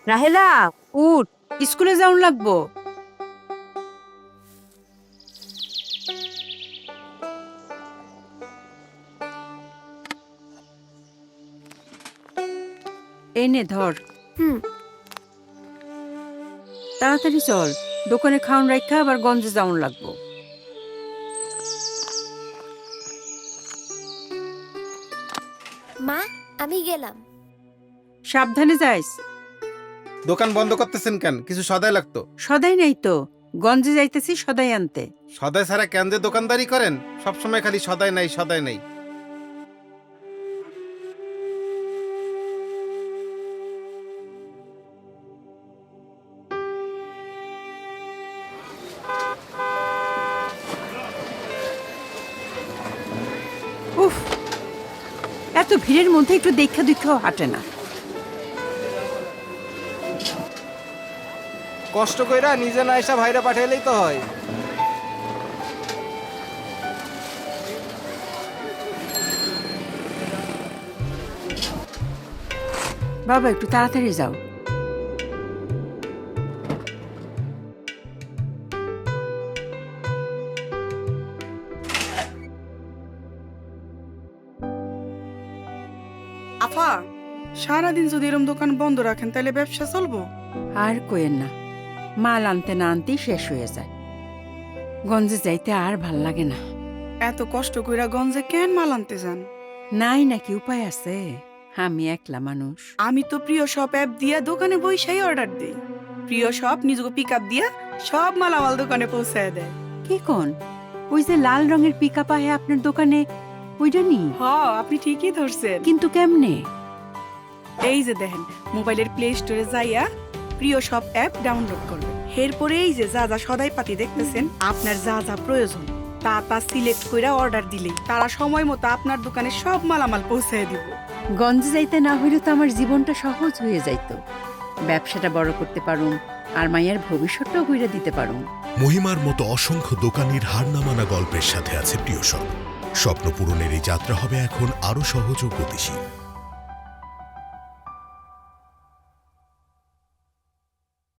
রাহেলা, উঠ, স্কুলে যাওন লাগবো। এই নে ধর। হুম। তাড়াতাড়ি চল, দোকানে খাওন রাখা আবার গঞ্জে যাওন লাগবো। মা, আমি গেলাম। সাবধানে যাইস। দোকান বন্ধ করতেছেন কেন? কিছু সদাই লাগতো। সদাই নাই তো, গঞ্জে যাইতেছি সদাই আনতে। সদাই ছাড়া কেন যে দোকানদারি করেন? সবসময় খালি সদাই নাই সদাই নাই। উফ, এত ভিড়ের মধ্যে একটু দেখা দেখাও হাঁটে না। কষ্ট কইরা নিজে না এসে ভাইরা পাঠাইলেই তো হয়। বাবা একটু তাড়াতাড়ি যাও। আফা, সারাদিন যদি এরম দোকান বন্ধ রাখেন তাহলে ব্যবসা চলবো? আর কোয়েন না, মাল আনতে না আনতেই শেষ হয়ে যায়। গঞ্জে যাইতে আর ভাল লাগে না। এত কষ্ট কইরা গঞ্জে কেন মাল আনতে যান? নাই নাকি উপায় আছে? আমি একলা মানুষ। আমি তো প্রিয় শপ অ্যাপ দিয়া দোকানে বইসাই অর্ডার দিই। প্রিয় শপ নিজকে পিক আপ দিয়া সব মাল আমার দোকানে পৌঁছায় দেয়। কি কোন? ওই যে লাল রঙের পিকআপ আহে আপনার দোকানে, ওইটা নি? হ, আপনি ঠিকই ধরছেন। কিন্তু কেমনে? এই যে দেখেন, মোবাইলের প্লে স্টোরে যাইয়া প্রিয় শপ অ্যাপ ডাউনলোড করবেন। এরপরে এই যে যা যা সদাই পাতি দেখতেছেন, আপনার যা যা প্রয়োজন তা সিলেক্ট কইরা অর্ডার দিলেই তারা সময় মতো আপনার দোকানে সব মালামাল পৌঁছায় দিব। গঞ্জে যাইতে না হইলে তো আমার জীবনটা সহজ হয়ে যাইতো। ব্যবসাটা বড় করতে পারুম, আর মায়ের ভবিষ্যৎটাও গইরা দিতে পারুম। মহিমার মতো অসংখ্য দোকানির হার নামানা গল্পের সাথে আছে প্রিয় শপ। স্বপ্ন পূরণের এই যাত্রা হবে এখন আরো সহজ ও গতিশীল।